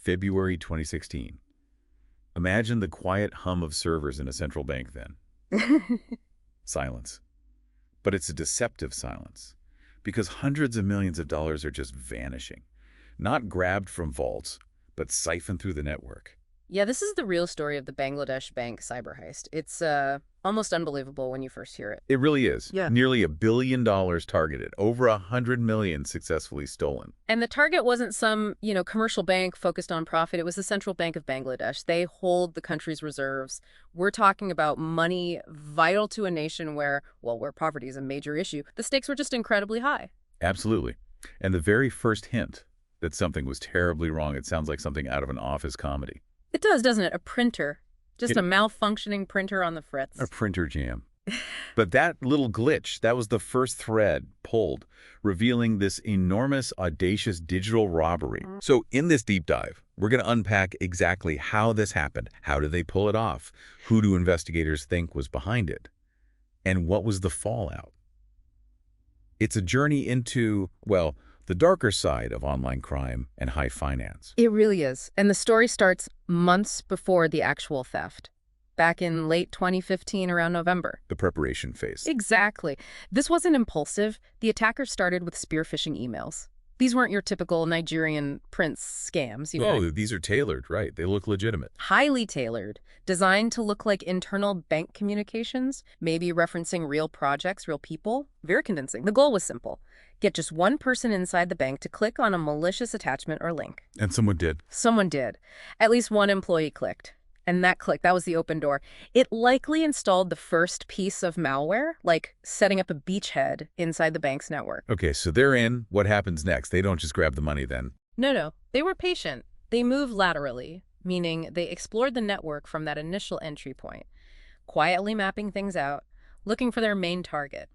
February 2016. Imagine the quiet hum of servers in a central bank then. Silence. But it's a deceptive silence, because hundreds of millions of dollars are just vanishing. Not grabbed from vaults, but siphoned through the network. Yeah, this is the real story of the Bangladesh bank cyber heist. It's almost unbelievable when you first hear it. It really is. Yeah. Nearly $1 billion targeted, over 100 million successfully stolen. And the target wasn't some, commercial bank focused on profit. It was the Central Bank of Bangladesh. They hold the country's reserves. We're talking about money vital to a nation where poverty is a major issue. The stakes were just incredibly high. Absolutely. And the very first hint that something was terribly wrong, it sounds like something out of an office comedy. It does, doesn't it? A printer. Just a malfunctioning printer on the fritz. A printer jam. But that little glitch, that was the first thread pulled, revealing this enormous, audacious digital robbery. So in this deep dive, we're going to unpack exactly how this happened. How did they pull it off? Who do investigators think was behind it? And what was the fallout? It's a journey into, the darker side of online crime and high finance. It really is. And the story starts months before the actual theft. Back in late 2015, around November. The preparation phase. Exactly. This wasn't impulsive. The attackers started with spear phishing emails. These weren't your typical Nigerian prince scams. These are tailored, right? They look legitimate. Highly tailored, designed to look like internal bank communications, maybe referencing real projects, real people. Very convincing. The goal was simple. Get just one person inside the bank to click on a malicious attachment or link. And someone did. Someone did. At least one employee clicked. And that was the open door. It likely installed the first piece of malware, like setting up a beachhead inside the bank's network. Okay, so they're in. What happens next? They don't just grab the money then. No. They were patient. They moved laterally, meaning they explored the network from that initial entry point, quietly mapping things out, looking for their main target,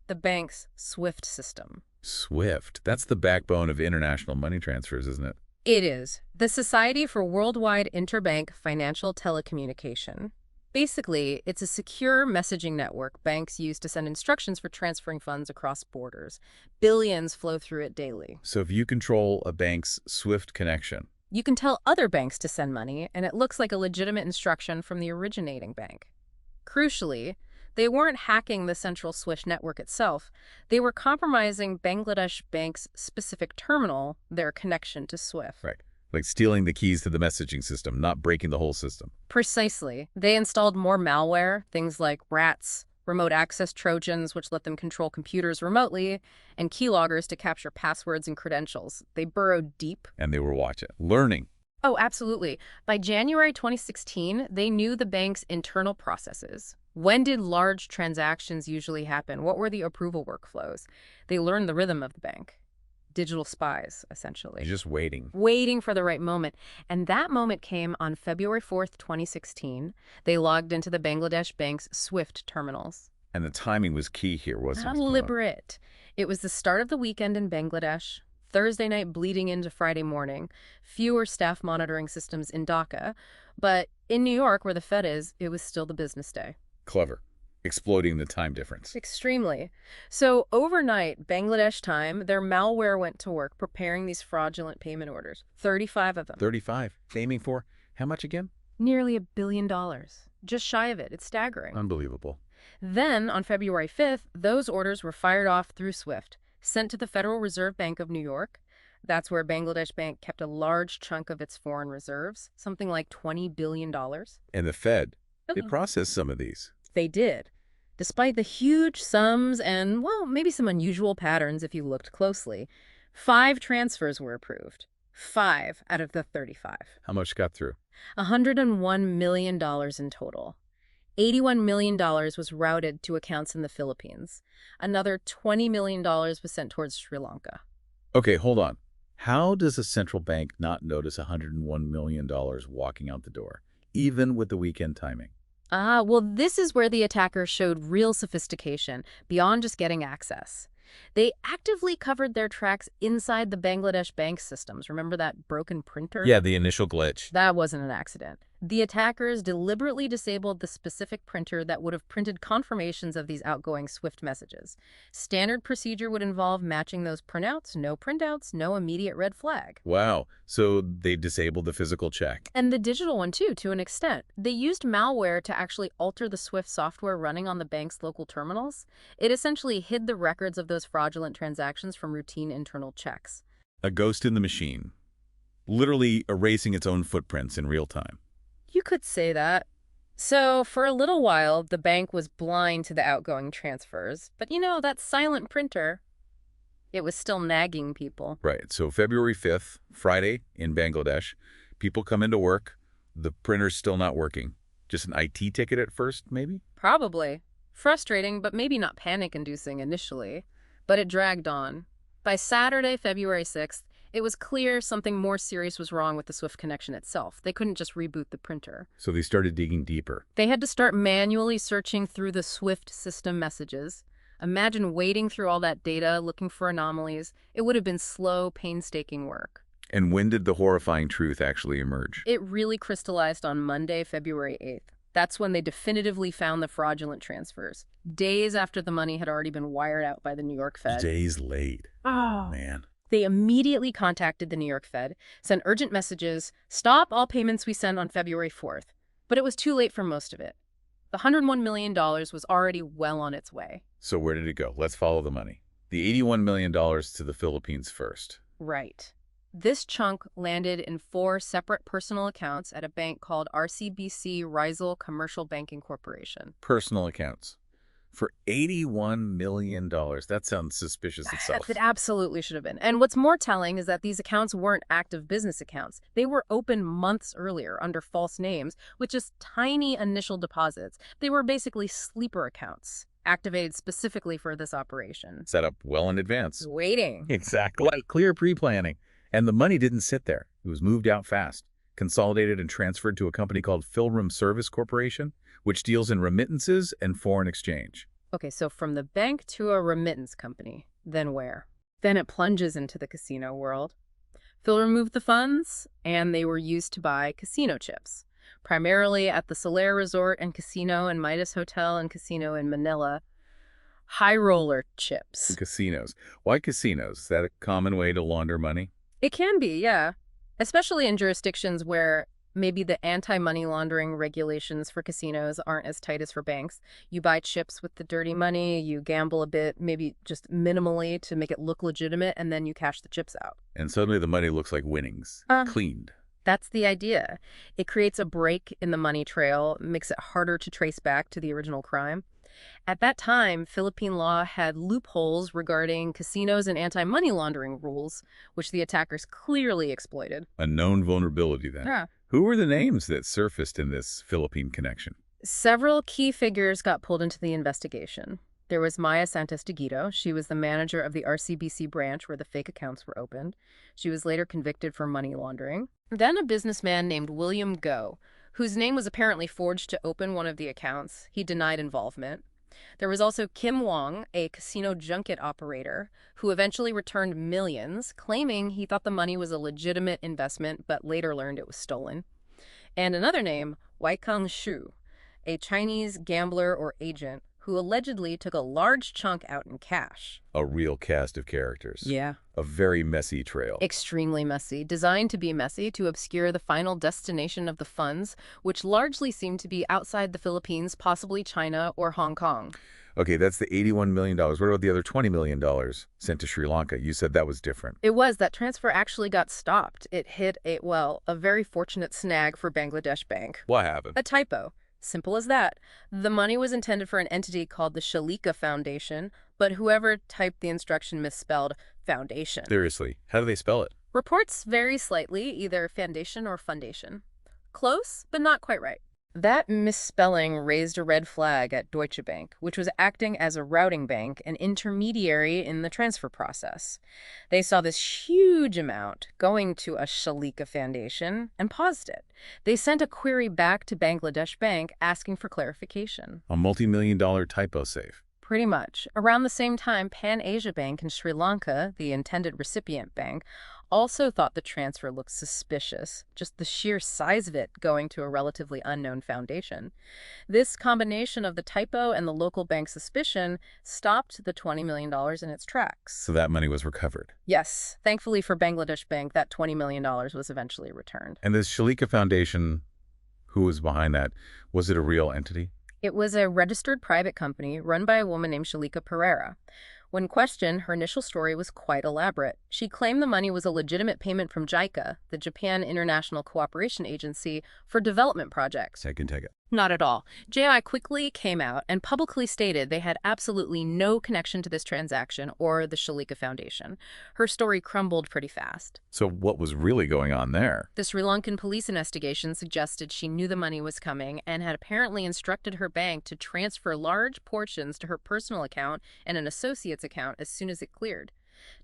the bank's SWIFT system. SWIFT. That's the backbone of international money transfers, isn't it? It is. The Society for Worldwide Interbank Financial Telecommunication. Basically, it's a secure messaging network banks use to send instructions for transferring funds across borders. Billions flow through it daily. So if you control a bank's SWIFT connection, you can tell other banks to send money, and it looks like a legitimate instruction from the originating bank. Crucially, they weren't hacking the central SWIFT network itself. They were compromising Bangladesh Bank's specific terminal, their connection to SWIFT. Right. Like stealing the keys to the messaging system, not breaking the whole system. Precisely. They installed more malware, things like rats, remote access Trojans, which let them control computers remotely, and keyloggers to capture passwords and credentials. They burrowed deep. And they were watching, learning. Oh, absolutely. By January 2016, they knew the bank's internal processes. When did large transactions usually happen? What were the approval workflows? They learned the rhythm of the bank. Digital spies, essentially. Just waiting. Waiting for the right moment. And that moment came on February 4th, 2016. They logged into the Bangladesh Bank's SWIFT terminals. And the timing was key here, wasn't it? Deliberate. It was the start of the weekend in Bangladesh. Thursday night bleeding into Friday morning. Fewer staff monitoring systems in Dhaka. But in New York, where the Fed is, it was still the business day. Clever. Exploiting the time difference. Extremely. So overnight, Bangladesh time, their malware went to work preparing these fraudulent payment orders. 35 of them. 35. Aiming for how much again? Nearly $1 billion. Just shy of it. It's staggering. Unbelievable. Then, on February 5th, those orders were fired off through SWIFT, sent to the Federal Reserve Bank of New York. That's where Bangladesh Bank kept a large chunk of its foreign reserves, something like $20 billion. And the Fed, they processed some of these. They did. Despite the huge sums and, maybe some unusual patterns if you looked closely, 5 transfers were approved. 5 out of the 35. How much got through? $101 million in total. $81 million was routed to accounts in the Philippines. Another $20 million was sent towards Sri Lanka. Okay, hold on. How does a central bank not notice $101 million walking out the door, even with the weekend timing? This is where the attackers showed real sophistication beyond just getting access. They actively covered their tracks inside the Bangladesh bank systems. Remember that broken printer? Yeah, the initial glitch. That wasn't an accident. The attackers deliberately disabled the specific printer that would have printed confirmations of these outgoing SWIFT messages. Standard procedure would involve matching those printouts, no immediate red flag. Wow. So they disabled the physical check. And the digital one, too, to an extent. They used malware to actually alter the SWIFT software running on the bank's local terminals. It essentially hid the records of those fraudulent transactions from routine internal checks. A ghost in the machine, literally erasing its own footprints in real time. You could say that. So, for a little while, the bank was blind to the outgoing transfers. But that silent printer, it was still nagging people. Right. So February 5th, Friday in Bangladesh, people come into work. The printer's still not working. Just an IT ticket at first, maybe? Probably. Frustrating, but maybe not panic-inducing initially. But it dragged on. By Saturday, February 6th, it was clear something more serious was wrong with the SWIFT connection itself. They couldn't just reboot the printer. So they started digging deeper. They had to start manually searching through the SWIFT system messages. Imagine wading through all that data, looking for anomalies. It would have been slow, painstaking work. And when did the horrifying truth actually emerge? It really crystallized on Monday, February 8th. That's when they definitively found the fraudulent transfers, days after the money had already been wired out by the New York Fed. Days late. Oh, Man. They immediately contacted the New York Fed, sent urgent messages, stop all payments we send on February 4th. But it was too late for most of it. The $101 million was already well on its way. So where did it go? Let's follow the money. The $81 million to the Philippines first. Right. This chunk landed in 4 separate personal accounts at a bank called RCBC Rizal Commercial Banking Corporation. Personal accounts. For $81 million. That sounds suspicious itself. It absolutely should have been. And what's more telling is that these accounts weren't active business accounts. They were opened months earlier under false names with just tiny initial deposits. They were basically sleeper accounts, activated specifically for this operation. Set up well in advance. Waiting. Exactly. Like clear pre-planning. And the money didn't sit there. It was moved out fast, consolidated and transferred to a company called Philrum Service Corporation, which deals in remittances and foreign exchange. Okay, so from the bank to a remittance company, then where? Then it plunges into the casino world. Phil removed the funds, and they were used to buy casino chips, primarily at the Solaire Resort and Casino and Midas Hotel and Casino in Manila. High roller chips. Casinos. Why casinos? Is that a common way to launder money? It can be, yeah. Especially in jurisdictions where maybe the anti-money laundering regulations for casinos aren't as tight as for banks. You buy chips with the dirty money, you gamble a bit, maybe just minimally to make it look legitimate, and then you cash the chips out. And suddenly the money looks like winnings. Cleaned. That's the idea. It creates a break in the money trail, makes it harder to trace back to the original crime. At that time, Philippine law had loopholes regarding casinos and anti-money laundering rules, which the attackers clearly exploited. A known vulnerability then. Yeah. Who were the names that surfaced in this Philippine connection? Several key figures got pulled into the investigation. There was Maya Santos de Guido. She was the manager of the RCBC branch where the fake accounts were opened. She was later convicted for money laundering. Then a businessman named William Go, whose name was apparently forged to open one of the accounts. He denied involvement. There was also Kim Wong, a casino junket operator, who eventually returned millions, claiming he thought the money was a legitimate investment, but later learned it was stolen. And another name, Waikang Shu, a Chinese gambler or agent who allegedly took a large chunk out in cash. A real cast of characters. Yeah. A very messy trail. Extremely messy, designed to be messy to obscure the final destination of the funds, which largely seemed to be outside the Philippines, possibly China or Hong Kong. Okay, that's the $81 million. What about the other $20 million sent to Sri Lanka? You said that was different. It was. That transfer actually got stopped. It hit a very fortunate snag for Bangladesh Bank. What happened? A typo. Simple as that. The money was intended for an entity called the Shalika Foundation, but whoever typed the instruction misspelled foundation. Seriously, how do they spell it? Reports vary slightly, either foundation or fundation. Close, but not quite right. That misspelling raised a red flag at Deutsche Bank, which was acting as a routing bank, an intermediary in the transfer process. They saw this huge amount going to a Shalika Foundation and paused it. They sent a query back to Bangladesh Bank asking for clarification. A multi-million-dollar typo save. Pretty much. Around the same time, Pan Asia Bank in Sri Lanka, the intended recipient bank, also thought the transfer looked suspicious, just the sheer size of it going to a relatively unknown foundation. This combination of the typo and the local bank suspicion stopped the $20 million dollars in its tracks. So that money was recovered. Yes, thankfully for Bangladesh Bank, that $20 million dollars was eventually returned. And this Shalika Foundation, who was behind that, was it a real entity? It was a registered private company run by a woman named Shalika Pereira. When questioned, her initial story was quite elaborate. She claimed the money was a legitimate payment from JICA, the Japan International Cooperation Agency, for development projects. I can take it. Not at all. JI quickly came out and publicly stated they had absolutely no connection to this transaction or the Shalika Foundation. Her story crumbled pretty fast. So what was really going on there? The Sri Lankan police investigation suggested she knew the money was coming and had apparently instructed her bank to transfer large portions to her personal account and an associate's account as soon as it cleared.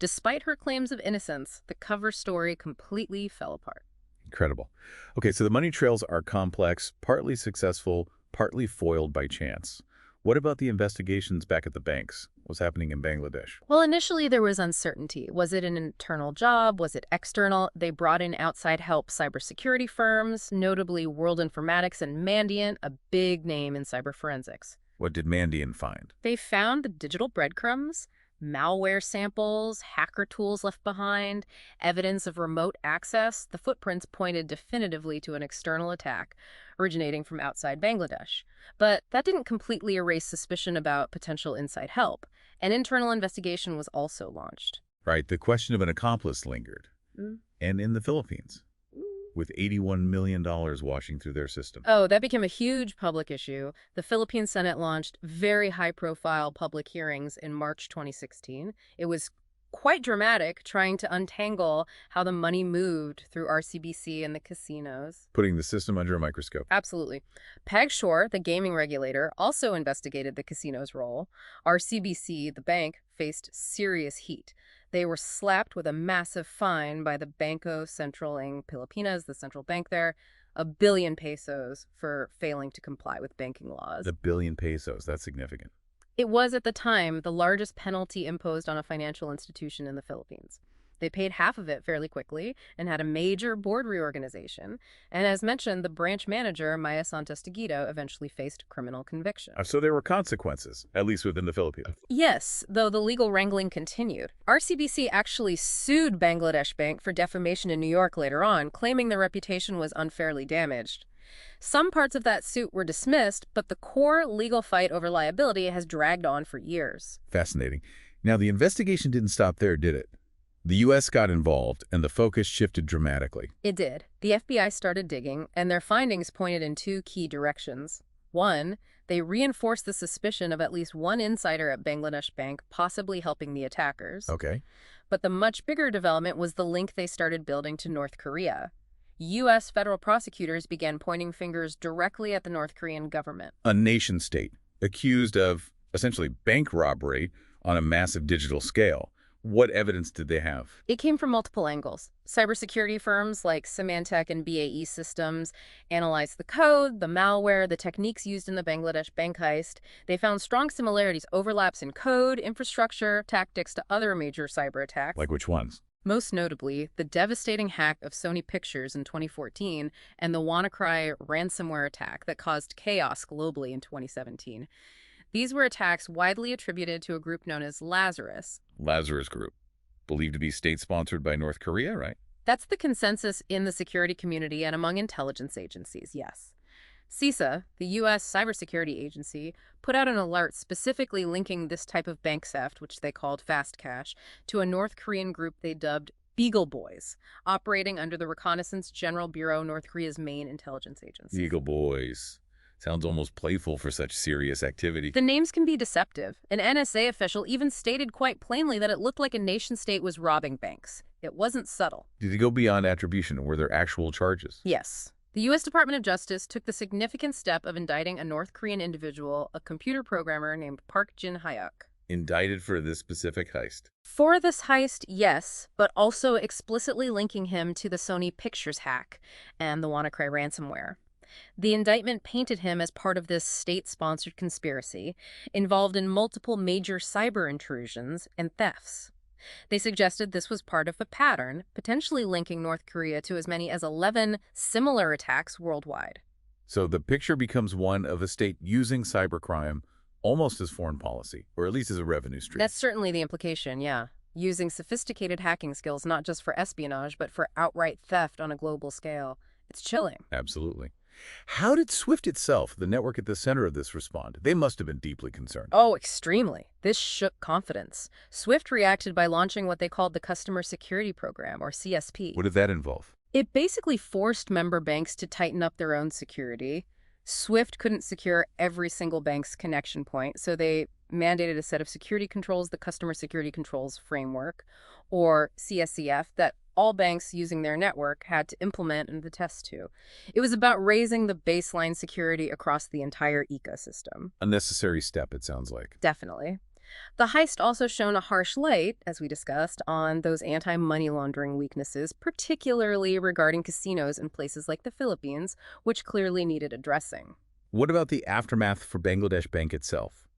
Despite her claims of innocence, the cover story completely fell apart. Incredible. Okay, so the money trails are complex, partly successful, partly foiled by chance. What about the investigations back at the banks? What's happening in Bangladesh? Well, initially there was uncertainty. Was it an internal job? Was it external? They brought in outside help cybersecurity firms, notably World Informatics and Mandiant, a big name in cyber forensics. What did Mandiant find? They found the digital breadcrumbs, malware samples, hacker tools left behind, evidence of remote access. The footprints pointed definitively to an external attack originating from outside Bangladesh. But that didn't completely erase suspicion about potential inside help. An internal investigation was also launched. Right, the question of an accomplice lingered. And in the Philippines, with $81 million washing through their system. Oh, that became a huge public issue. The Philippine Senate launched very high-profile public hearings in March 2016. It was quite dramatic, trying to untangle how the money moved through RCBC and the casinos. Putting the system under a microscope. Absolutely. Peg Shore, the gaming regulator, also investigated the casino's role. RCBC, the bank, faced serious heat. They were slapped with a massive fine by the Banco Central ng Pilipinas, the central bank there, 1 billion pesos for failing to comply with banking laws. The 1 billion pesos, that's significant. It was, at the time, the largest penalty imposed on a financial institution in the Philippines. They paid half of it fairly quickly and had a major board reorganization. And as mentioned, the branch manager, Maya Santiago, eventually faced criminal conviction. So there were consequences, at least within the Philippines. Yes, though the legal wrangling continued. RCBC actually sued Bangladesh Bank for defamation in New York later on, claiming their reputation was unfairly damaged. Some parts of that suit were dismissed, but the core legal fight over liability has dragged on for years. Fascinating. Now, the investigation didn't stop there, did it? The U.S. got involved, and the focus shifted dramatically. It did. The FBI started digging, and their findings pointed in two key directions. One, they reinforced the suspicion of at least one insider at Bangladesh Bank possibly helping the attackers. Okay. But the much bigger development was the link they started building to North Korea. U.S. federal prosecutors began pointing fingers directly at the North Korean government. A nation-state accused of, essentially, bank robbery on a massive digital scale. What evidence did they have? It came from multiple angles. Cybersecurity firms like Symantec and BAE Systems analyzed the code, the malware, the techniques used in the Bangladesh bank heist. They found strong similarities, overlaps in code, infrastructure, tactics to other major cyber attacks. Like which ones? Most notably, the devastating hack of Sony Pictures in 2014 and the WannaCry ransomware attack that caused chaos globally in 2017. These were attacks widely attributed to a group known as Lazarus. Lazarus Group, believed to be state-sponsored by North Korea, right? That's the consensus in the security community and among intelligence agencies, yes. CISA, the U.S. cybersecurity agency, put out an alert specifically linking this type of bank theft, which they called fast cash, to a North Korean group they dubbed Beagle Boys, operating under the Reconnaissance General Bureau, North Korea's main intelligence agency. Beagle Boys. Sounds almost playful for such serious activity. The names can be deceptive. An NSA official even stated quite plainly that it looked like a nation-state was robbing banks. It wasn't subtle. Did it go beyond attribution? Were there actual charges? Yes. The U.S. Department of Justice took the significant step of indicting a North Korean individual, a computer programmer named Park Jin-hyuk. Indicted for this specific heist? For this heist, yes, but also explicitly linking him to the Sony Pictures hack and the WannaCry ransomware. The indictment painted him as part of this state-sponsored conspiracy involved in multiple major cyber intrusions and thefts. They suggested this was part of a pattern, potentially linking North Korea to as many as 11 similar attacks worldwide. So the picture becomes one of a state using cybercrime almost as foreign policy, or at least as a revenue stream. That's certainly the implication, yeah. Using sophisticated hacking skills not just for espionage, but for outright theft on a global scale. It's chilling. Absolutely. How did SWIFT itself, the network at the center of this, respond? They must have been deeply concerned. Oh, extremely. This shook confidence. SWIFT reacted by launching what they called the Customer Security Program, or CSP. What did that involve? It basically forced member banks to tighten up their own security. SWIFT couldn't secure every single bank's connection point, so they mandated a set of security controls, the Customer Security Controls Framework, or CSCF, that all banks using their network had to implement and attest to. It was about raising the baseline security across the entire ecosystem. A necessary step, it sounds like. Definitely. The heist also shone a harsh light, as we discussed, on those anti-money laundering weaknesses, particularly regarding casinos in places like the Philippines, which clearly needed addressing. What about the aftermath for Bangladesh Bank itself,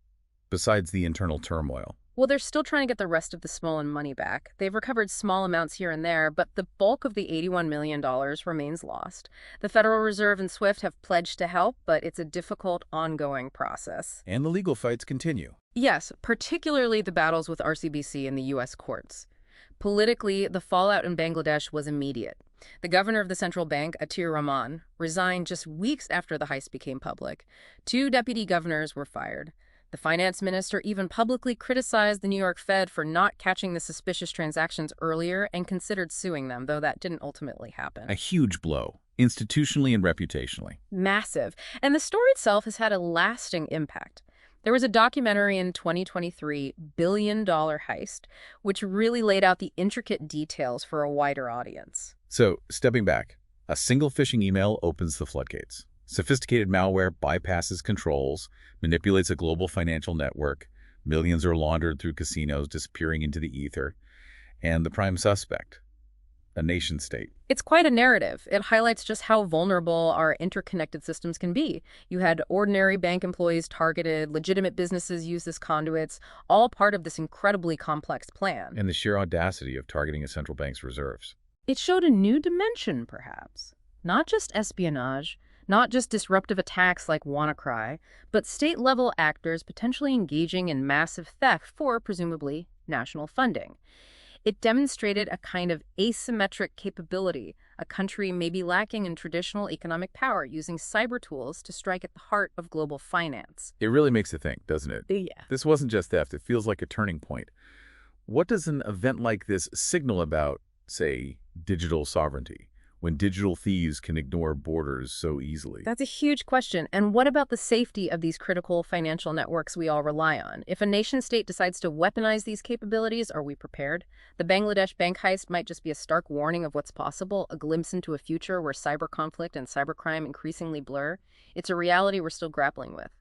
besides the internal turmoil? Well, they're still trying to get the rest of the stolen money back. They've recovered small amounts here and there, but the bulk of the $81 million remains lost. The Federal Reserve and SWIFT have pledged to help, but it's a difficult, ongoing process. And the legal fights continue. Yes, particularly the battles with RCBC in the U.S. courts. Politically, the fallout in Bangladesh was immediate. The governor of the central bank, Atir Rahman, resigned just weeks after the heist became public. 2 deputy governors were fired. The finance minister even publicly criticized the New York Fed for not catching the suspicious transactions earlier and considered suing them, though that didn't ultimately happen. A huge blow, institutionally and reputationally. Massive. And the story itself has had a lasting impact. There was a documentary in 2023, Billion Dollar Heist, which really laid out the intricate details for a wider audience. So, stepping back, a single phishing email opens the floodgates. Sophisticated malware bypasses controls, manipulates a global financial network, millions are laundered through casinos, disappearing into the ether, and the prime suspect, a nation-state. It's quite a narrative. It highlights just how vulnerable our interconnected systems can be. You had ordinary bank employees targeted, legitimate businesses used as conduits, all part of this incredibly complex plan. And the sheer audacity of targeting a central bank's reserves. It showed a new dimension, perhaps. Not just espionage, not just disruptive attacks like WannaCry, but state-level actors potentially engaging in massive theft for, presumably, national funding. It demonstrated a kind of asymmetric capability, a country may be lacking in traditional economic power, using cyber tools to strike at the heart of global finance. It really makes you think, doesn't it? Yeah. This wasn't just theft, it feels like a turning point. What does an event like this signal about, say, digital sovereignty, when digital thieves can ignore borders so easily? That's a huge question. And what about the safety of these critical financial networks we all rely on? If a nation-state decides to weaponize these capabilities, are we prepared? The Bangladesh bank heist might just be a stark warning of what's possible, a glimpse into a future where cyber conflict and cybercrime increasingly blur. It's a reality we're still grappling with.